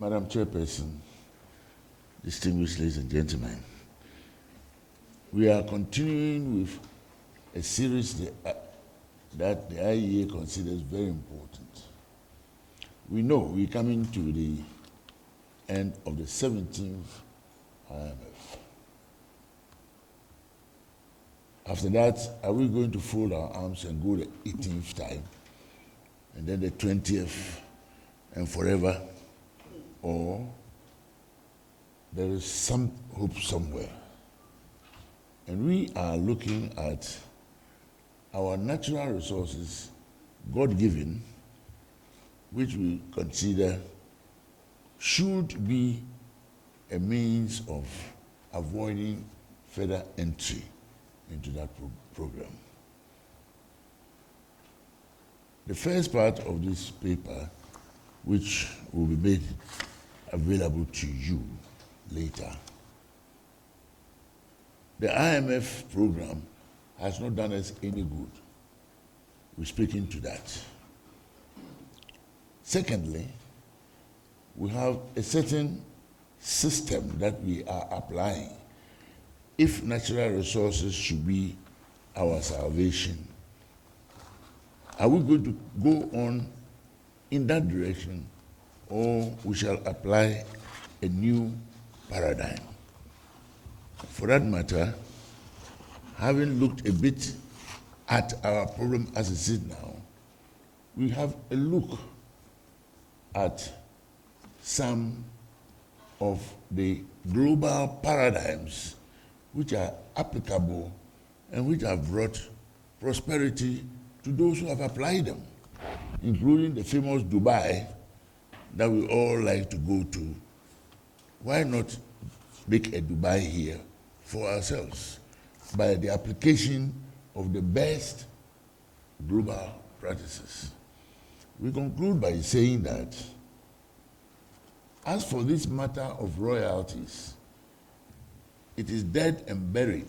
Madam Chairperson, distinguished ladies and gentlemen, we are continuing with a series that the IEA considers very important. We know we're coming to the end of the 17th IMF. After that, are we going to fold our arms and go the 18th time, and then the 20th, and forever? Or there is some hope somewhere? And we are looking at our natural resources, God-given, which we consider should be a means of avoiding further entry into that program. The first part of this paper, which will be made available to you later. The IMF program has not done us any good. We're speaking to that. Secondly, we have a certain system that we are applying. If natural resources should be our salvation, are we going to go on in that direction, or we shall apply a new paradigm? For that matter, having looked a bit at our problem as it is now, we have a look at some of the global paradigms which are applicable and which have brought prosperity to those who have applied them, including the famous Dubai that we all like to go to. Why not make a Dubai here for ourselves by the application of the best global practices? We conclude by saying that as for this matter of royalties, it is dead and buried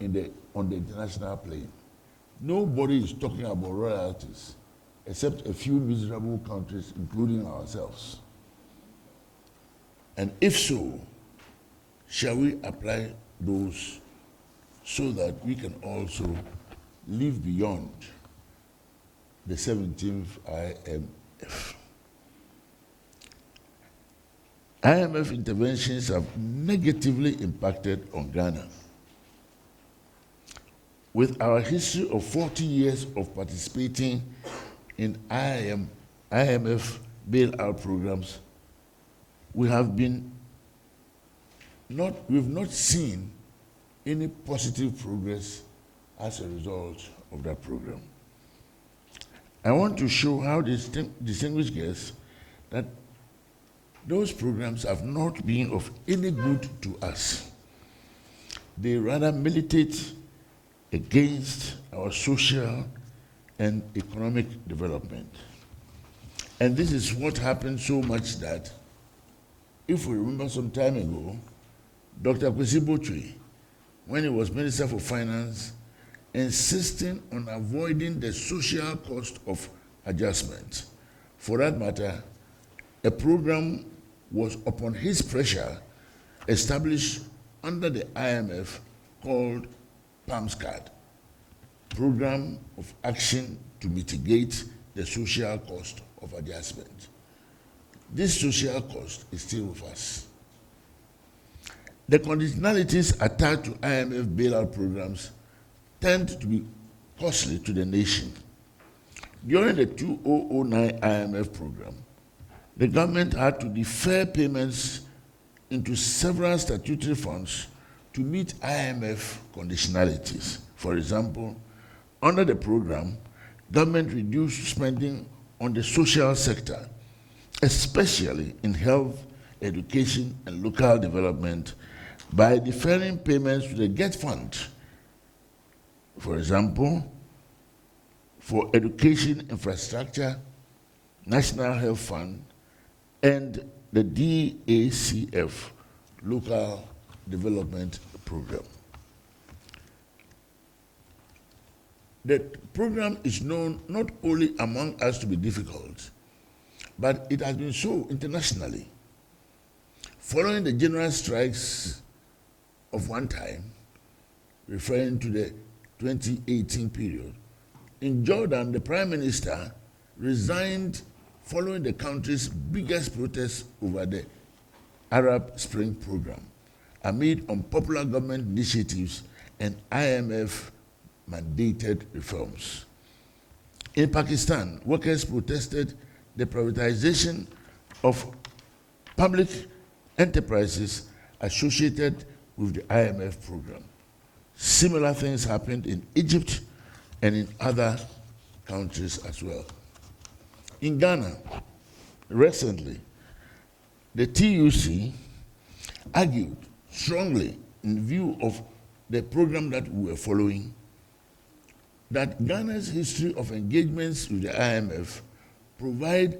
on the international plane. Nobody is talking about royalties except a few miserable countries, including ourselves. And if so, shall we apply those so that we can also live beyond the 17th IMF? IMF interventions have negatively impacted on Ghana. With our history of 40 years of participating in IMF bailout programs, we've not seen any positive progress as a result of that program. I want to show how distinguished guests that those programs have not been of any good to us. They rather militate against our social and economic development. And this is what happened so much that, if we remember some time ago, Dr. Oquaye, when he was Minister for Finance, insisting on avoiding the social cost of adjustment. For that matter, a program was, upon his pressure, established under the IMF called PAMSCAD, Program of Action to Mitigate the Social Cost of Adjustment. This social cost is still with us. The conditionalities attached to IMF bailout programs tend to be costly to the nation. During the 2009 IMF program, the government had to defer payments into several statutory funds to meet IMF conditionalities. For example, under the program, government reduced spending on the social sector, especially in health, education, and local development, by deferring payments to the GET Fund. For example, for education infrastructure, National Health Fund, and the DACF, Local Development Program. The program is known not only among us to be difficult, but it has been so internationally. Following the general strikes of one time, referring to the 2018 period, in Jordan, the Prime Minister resigned following the country's biggest protest over the Arab Spring program, amid unpopular government initiatives and IMF-mandated reforms. In Pakistan, workers protested the privatization of public enterprises associated with the IMF program. Similar things happened in Egypt and in other countries as well. In Ghana, recently, the TUC argued strongly in view of the program that we were following that Ghana's history of engagements with the IMF provide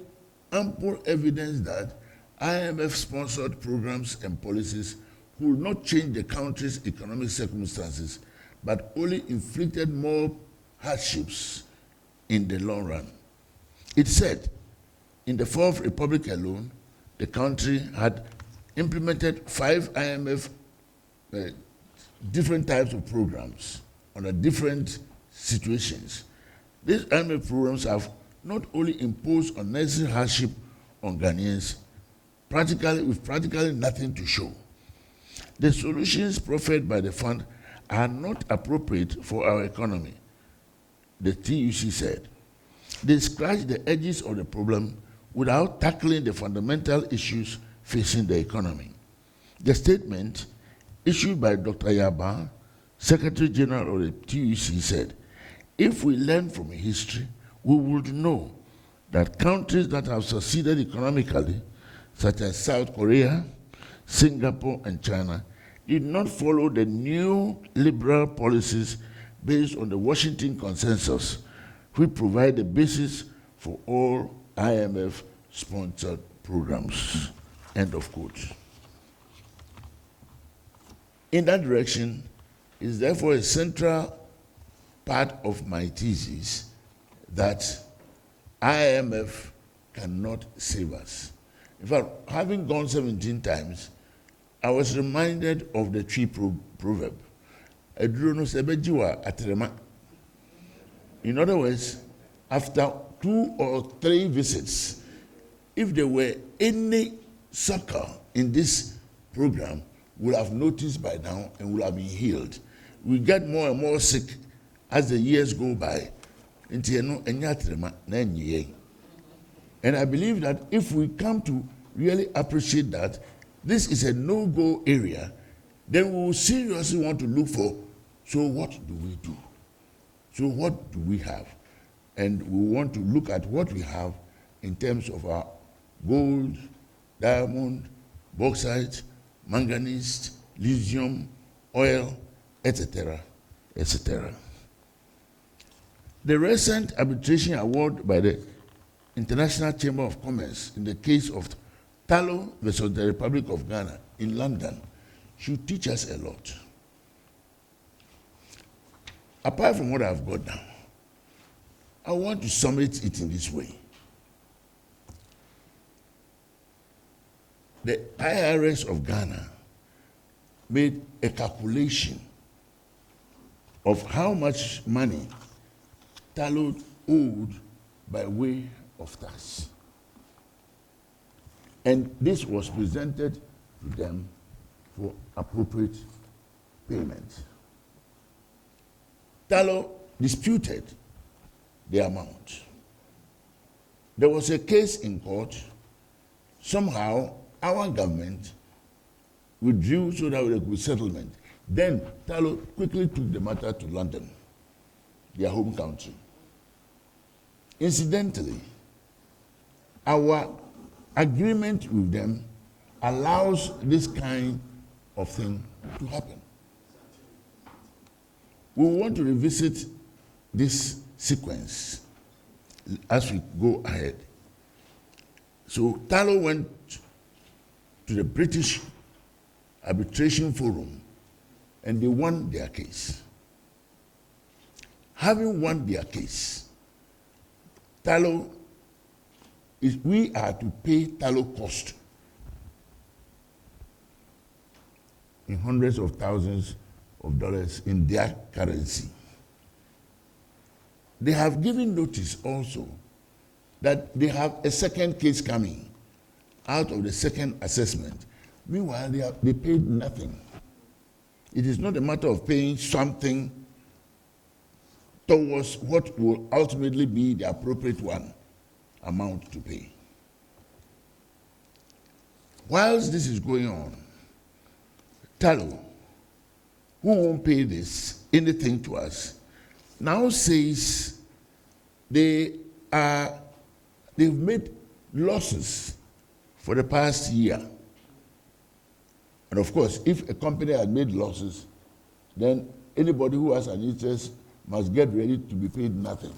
ample evidence that IMF-sponsored programs and policies would not change the country's economic circumstances, but only inflicted more hardships in the long run. It said, in the Fourth Republic alone, the country had implemented 5 IMF different types of programs under different situations. These IMF programs have not only imposed unnecessary hardship on Ghanaians, with practically nothing to show. The solutions proffered by the fund are not appropriate for our economy, the TUC said. They scratch the edges of the problem without tackling the fundamental issues facing the economy. The statement issued by Dr. Yaba, Secretary General of the TUC, said, if we learn from history, we would know that countries that have succeeded economically, such as South Korea, Singapore, and China, did not follow the new liberal policies based on the Washington Consensus, which provide the basis for all IMF-sponsored programs. End of quote. In that direction is therefore a central part of my thesis that IMF cannot save us. In fact, having gone 17 times, I was reminded of the tree proverb. In other words, after 2 or 3 visits, if there were any sucker in this program, we'll have noticed by now and will have been healed. We get more and more sick as the years go by. And I believe that if we come to really appreciate that this is a no-go area, then we will seriously want to look for, so what do we do? So what do we have? And we want to look at what we have in terms of our gold, diamond, bauxite, manganese, lithium, oil, etc., etc. The recent arbitration award by the International Chamber of Commerce in the case of Tallow versus the Republic of Ghana in London should teach us a lot. Apart from what I've got now, I want to summate it in this way. The IRS of Ghana made a calculation of how much money Tallow owed by way of tax. And this was presented to them for appropriate payment. Tallow disputed the amount. There was a case in court. Somehow, our government withdrew so that there could be settlement. Then Tallow quickly took the matter to London, their home country. Incidentally, our agreement with them allows this kind of thing to happen. We want to revisit this sequence as we go ahead. So Tallow went to the British Arbitration Forum and they won their case. Having won their case, Tallow is we are to pay tallow cost in hundreds of thousands of dollars in their currency. They have given notice also that they have a second case coming out of the second assessment. Meanwhile, they paid nothing. It is not a matter of paying something towards what will ultimately be the appropriate one amount to pay. Whilst this is going on, Tallow, who won't pay anything to us, now says they've made losses for the past year. And of course, if a company has made losses, then anybody who has an interest must get ready to be paid nothing.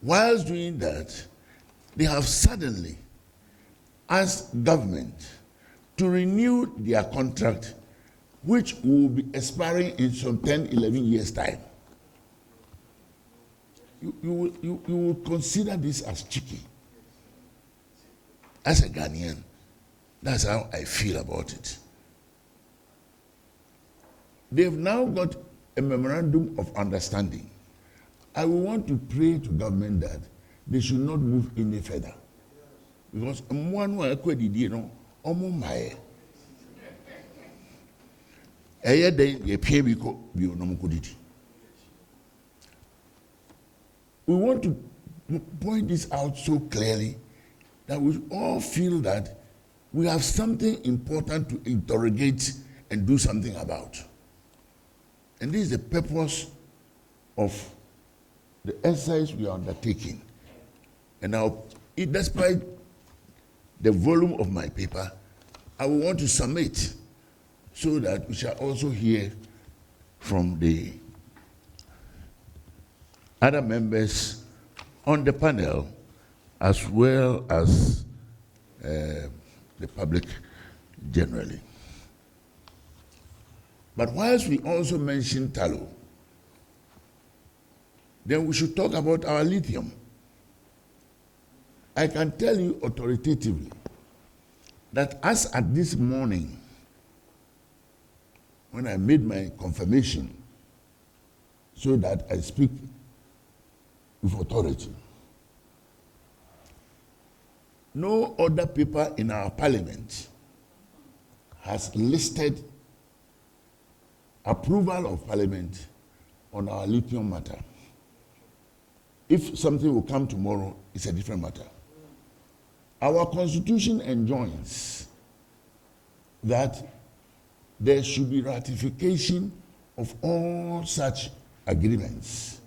Whilst doing that, they have suddenly asked government to renew their contract, which will be expiring in some 10, 11 years' time. You will consider this as cheeky. As a Ghanaian, that's how I feel about it. They've now got a memorandum of understanding. I will want to pray to government that they should not move any further. Because we want to point this out so clearly that we all feel that we have something important to interrogate and do something about. And this is the purpose of the exercise we are undertaking. And now, despite the volume of my paper, I will want to submit so that we shall also hear from the other members on the panel, as well as the public generally. But whilst we also mention tallow, then we should talk about our lithium. I can tell you authoritatively that as at this morning, when I made my confirmation so that I speak with authority, no other paper in our parliament has listed approval of parliament on our lithium matter. If something will come tomorrow, it's a different matter. Our constitution enjoins that there should be ratification of all such agreements.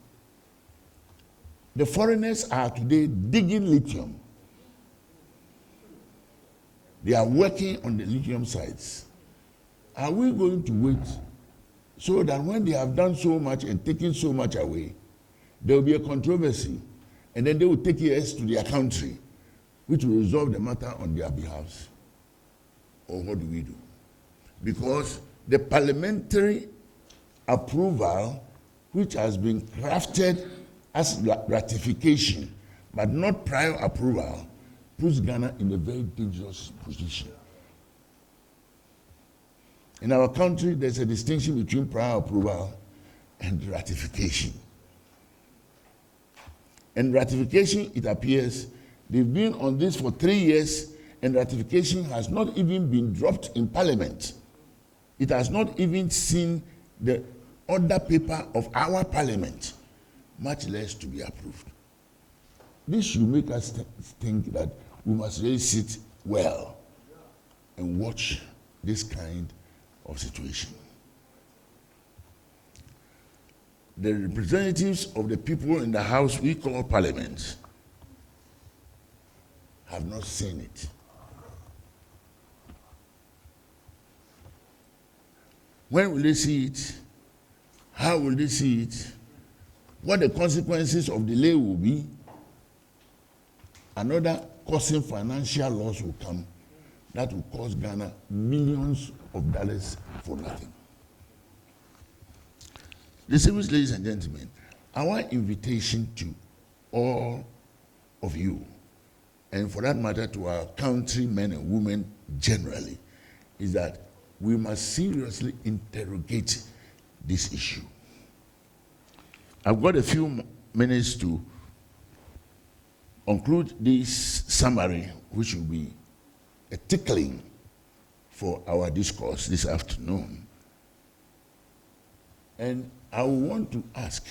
The foreigners are today digging lithium. They are working on the lithium sites. Are we going to wait so that when they have done so much and taken so much away, there will be a controversy, and then they will take us to their country, which will resolve the matter on their behalf? Or what do we do? Because the parliamentary approval, which has been crafted as ratification, but not prior approval, puts Ghana in a very dangerous position. In our country, there's a distinction between prior approval and ratification. And ratification, it appears, they've been on this for 3 years, and ratification has not even been dropped in Parliament. It has not even seen the order paper of our Parliament, much less to be approved. This should make us think that we must really sit well and watch this kind of situation. The representatives of the people in the house we call Parliament have not seen it. When will they see it? How will they see it? What the consequences of delay will be? Another causing financial loss will come that will cost Ghana millions of dollars for nothing. Distinguished ladies and gentlemen, our invitation to all of you, and for that matter to our countrymen and women generally, is that we must seriously interrogate this issue. I've got a few minutes to conclude this summary, which will be a tickling for our discourse this afternoon. And I want to ask,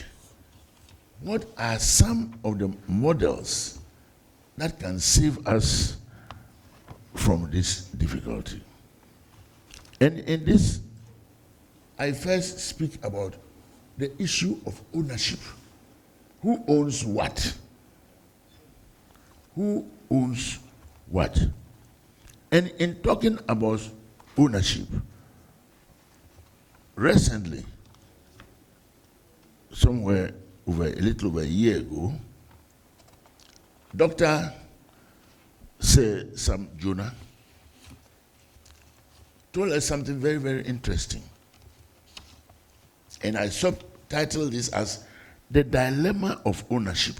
what are some of the models that can save us from this difficulty? And in this, I first speak about the issue of ownership. Who owns what? Who owns what? And in talking about ownership, recently, somewhere a little over a year ago, Dr. Sam Jonah told us something very, very interesting. And I subtitled this as The Dilemma of Ownership.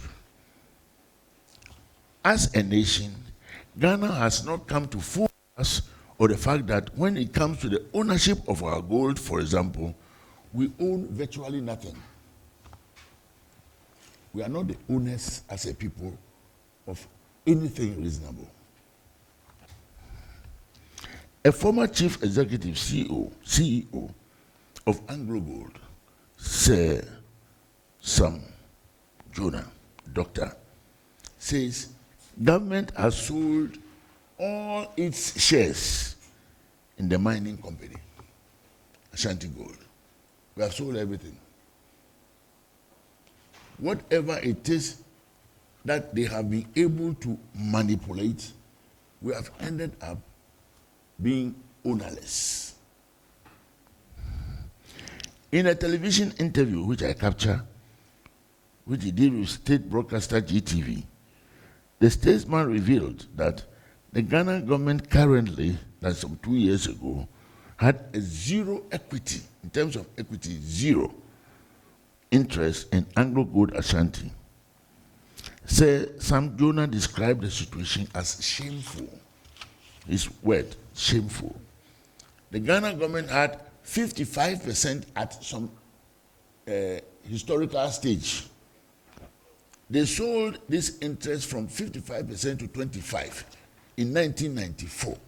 As a nation, Ghana has not come to full grasp of the fact that when it comes to the ownership of our gold, for example, we own virtually nothing. We are not the owners as a people of anything reasonable. A former chief executive CEO of Anglo Gold, Sir Sam Jonah, doctor, says government has sold all its shares in the mining company, Ashanti Gold. We have sold everything. Whatever it is that they have been able to manipulate, we have ended up being ownerless. In a television interview which I captured, which he did with state broadcaster GTV, the statesman revealed that the Ghana government currently, that's some 2 years ago, had a zero equity, in terms of equity, zero interest in Anglo Gold Ashanti. Sir Sam Jonah described the situation as shameful. His word, shameful. The Ghana government had 55% at some historical stage. They sold this interest from 55% to 25% in 1994.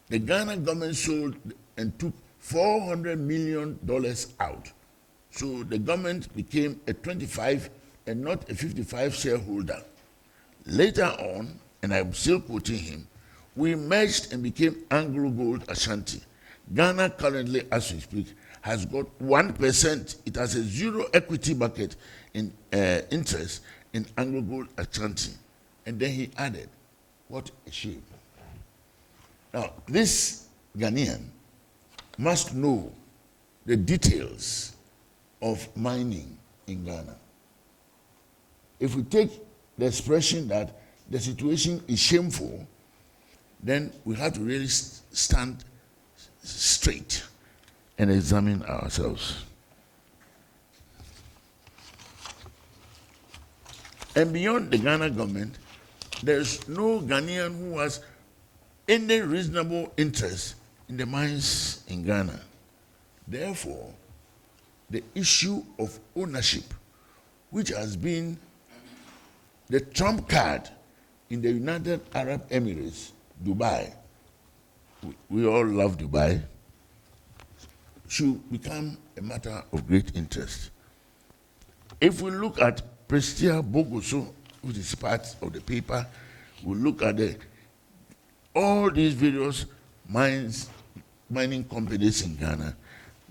The Ghana government sold and took $400 million out. So the government became a 25 and not a 55 shareholder. Later on, and I'm still quoting him, we merged and became Anglo Gold Ashanti. Ghana currently, as we speak, has got 1%. It has a zero equity bucket in interest in Anglo Gold Ashanti. And then he added, what a shame. Now, this Ghanaian must know the details of mining in Ghana. If we take the expression that the situation is shameful, then we have to really stand straight and examine ourselves. And beyond the Ghana government, there's no Ghanaian who has any reasonable interest in the mines in Ghana. Therefore, the issue of ownership, which has been the trump card in the United Arab Emirates, Dubai, we all love Dubai, should become a matter of great interest. If we look at Prestia Bogoso, which is part of the paper, we look at all these various mining companies in Ghana,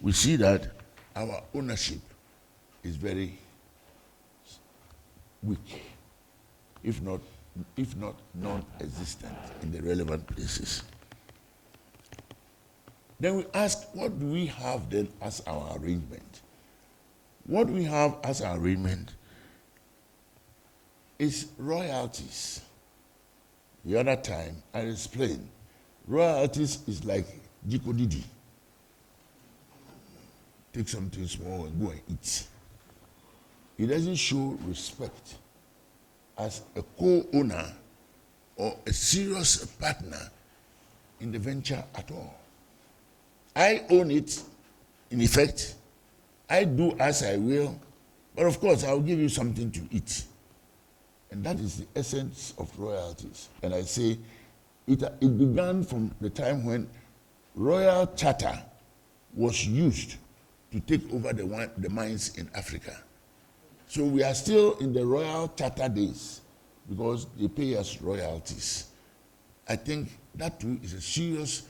we see that our ownership is very weak, if not non-existent in the relevant places. Then we ask, what do we have then as our arrangement? What we have as our arrangement is royalties. The other time, I explained, royalties is like Jikodidi. Take something small and go and eat. It doesn't show respect as a co-owner or a serious partner in the venture at all. I own it, in effect. I do as I will, but of course I'll give you something to eat. And that is the essence of royalties. And I say it began from the time when royal charter was used to take over the mines in Africa. So we are still in the royal charter days because they pay us royalties. I think that too is a serious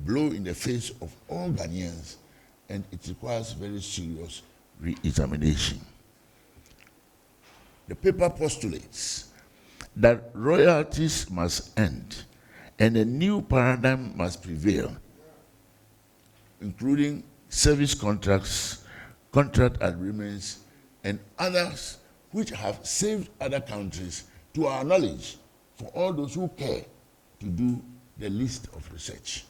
blow in the face of all Ghanaians, and it requires very serious re-examination. The paper postulates that royalties must end and a new paradigm must prevail, including service contracts, contract agreements, and others which have saved other countries, to our knowledge, for all those who care to do the least of research.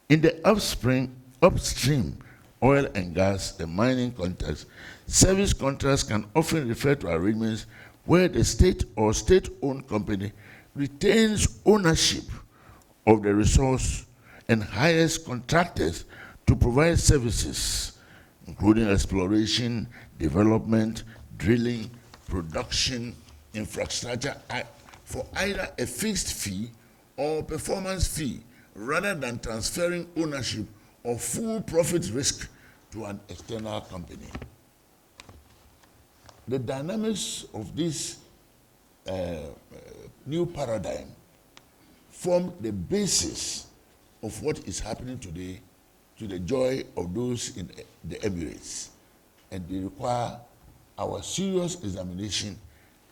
In the upstream oil and gas, the mining context, service contracts can often refer to arrangements where the state or state-owned company retains ownership of the resource and hires contractors to provide services, including exploration, development, drilling, production, infrastructure, for either a fixed fee or performance fee, rather than transferring ownership or full profit risk to an external company. The dynamics of this new paradigm form the basis of what is happening today to the joy of those in the Emirates, and they require our serious examination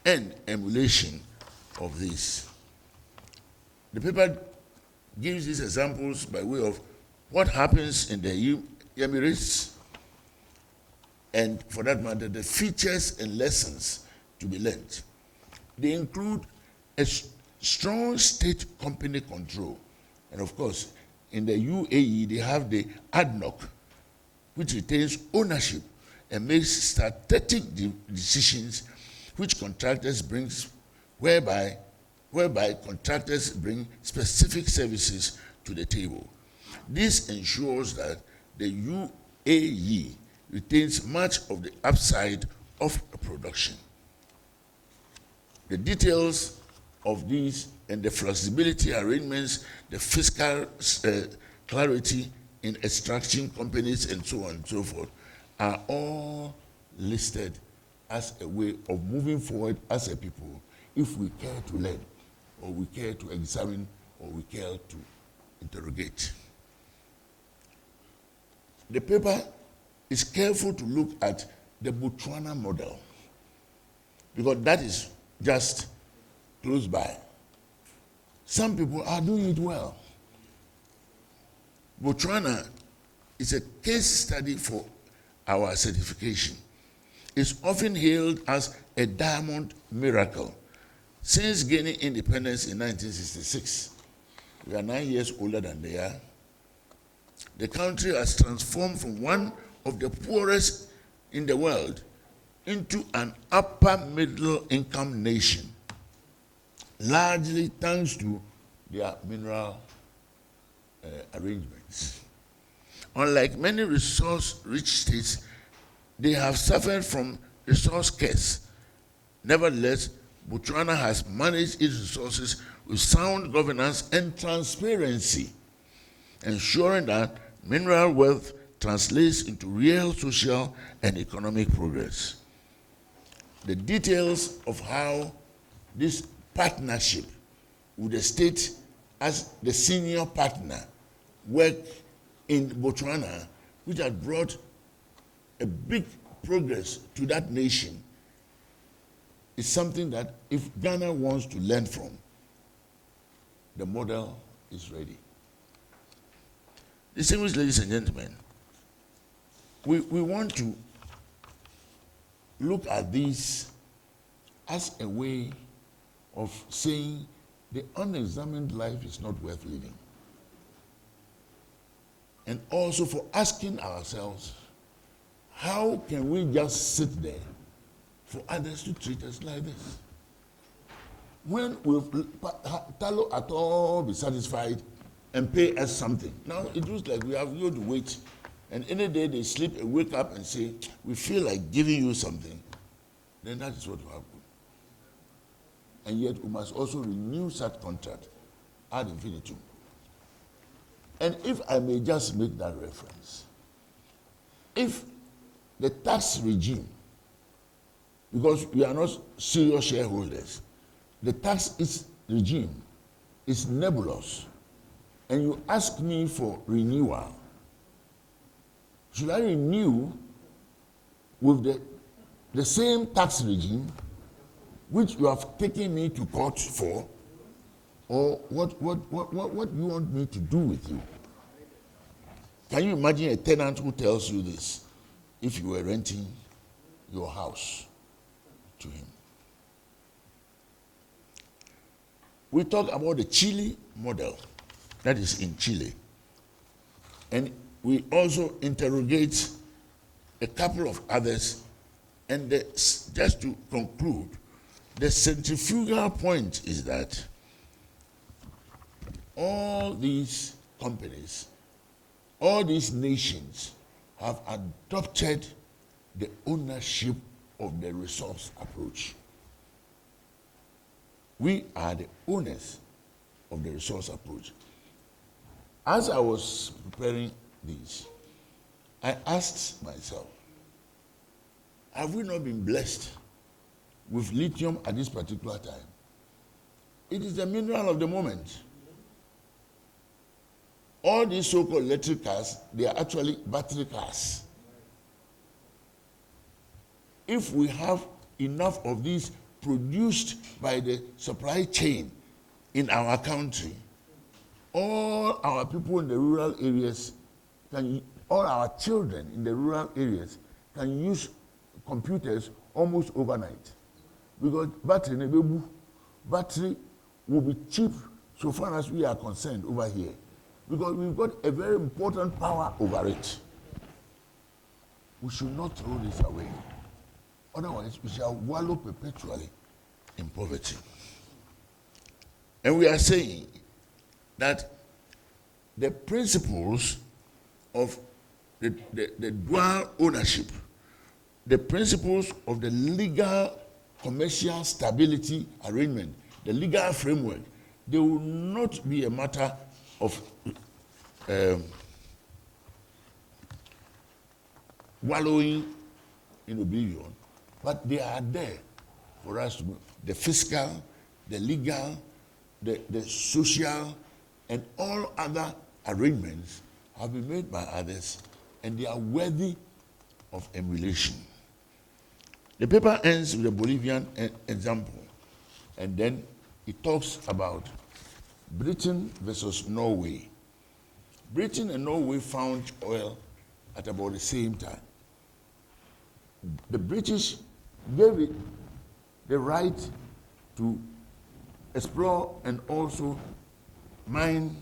and emulation of this. The paper gives these examples by way of what happens in the Emirates, and for that matter, the features and lessons to be learned. They include a strong state company control. And of course, in the UAE, they have the ADNOC, which retains ownership and makes strategic decisions which contractors bring, whereby contractors bring specific services to the table. This ensures that the UAE retains much of the upside of production. The details of these and the flexibility arrangements, the fiscal clarity in extraction companies, and so on and so forth, are all listed as a way of moving forward as a people if we care to learn, or we care to examine, or we care to interrogate. The paper is careful to look at the Botswana model, because that is just close by. Some people are doing it well. Botswana is a case study for our certification. It's often hailed as a diamond miracle. Since gaining independence in 1966, we are 9 years older than they are. The country has transformed from one of the poorest in the world into an upper middle income nation, largely thanks to their mineral arrangements. Unlike many resource-rich states, they have suffered from resource curse. Nevertheless, Botswana has managed its resources with sound governance and transparency, ensuring that mineral wealth translates into real social and economic progress. The details of how this partnership with the state as the senior partner work in Botswana, which has brought a big progress to that nation, is something that if Ghana wants to learn from, the model is ready. Distinguished ladies and gentlemen, we want to look at this as a way of saying the unexamined life is not worth living. And also for asking ourselves, How can we just sit there for others to treat us like this? When will Talo at all be satisfied and pay us something? Now it looks like we have to wait, and any day they sleep and wake up and say, we feel like giving you something, then that is what will happen. And yet we must also renew such contract ad infinitum. And if I may just make that reference, if the tax regime, because we are not serious shareholders, the tax regime is nebulous, and you ask me for renewal, should I renew with the same tax regime which you have taken me to court for, or what do you want me to do with you? Can you imagine a tenant who tells you this if you were renting your house to him? We talk about the Chile model, that is in Chile. And we also interrogate a couple of others. And just to conclude, the centrifugal point is that all these companies, all these nations have adopted the ownership of the resource approach. We are the owners of the resource approach. As I was preparing this, I asked myself, have we not been blessed with lithium at this particular time? It is the mineral of the moment. All these so-called electric cars, they are actually battery cars. If we have enough of these produced by the supply chain in our country, all our people in the rural areas, all our children in the rural areas can use computers almost overnight. Because battery will be cheap so far as we are concerned over here. Because we've got a very important power over it. We should not throw this away. Otherwise, we shall wallow perpetually in poverty. And we are saying that the principles of the dual ownership, the principles of the legal commercial stability arrangement, the legal framework, they will not be a matter of wallowing in oblivion, but they are there for us to move. The fiscal, the legal, the social, and all other arrangements have been made by others, and they are worthy of emulation. The paper ends with a Bolivian example, and then it talks about Britain versus Norway. Britain and Norway found oil at about the same time. The British gave it the right to explore and also mine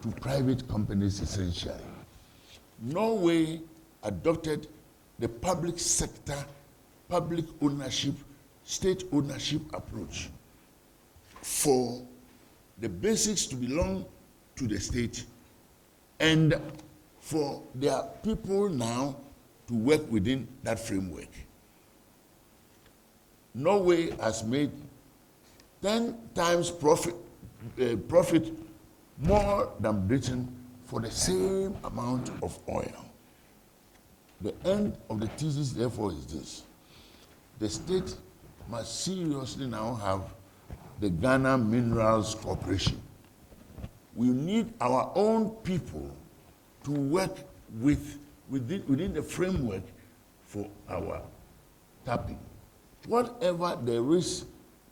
to private companies essentially. Norway adopted the public sector, public ownership, state ownership approach for the basics to belong to the state and for their people now to work within that framework. Norway has made 10 times profit more than Britain for the same amount of oil. The end of the thesis, therefore, is this. The state must seriously now have the Ghana Minerals Corporation. We need our own people to work within the framework for our tapping. Whatever there is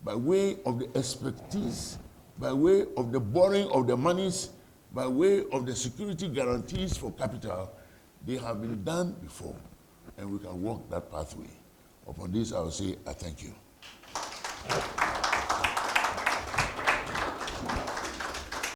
by way of the expertise, by way of the borrowing of the monies, by way of the security guarantees for capital, they have been done before, and we can walk that pathway. Upon this, I will say, I thank you.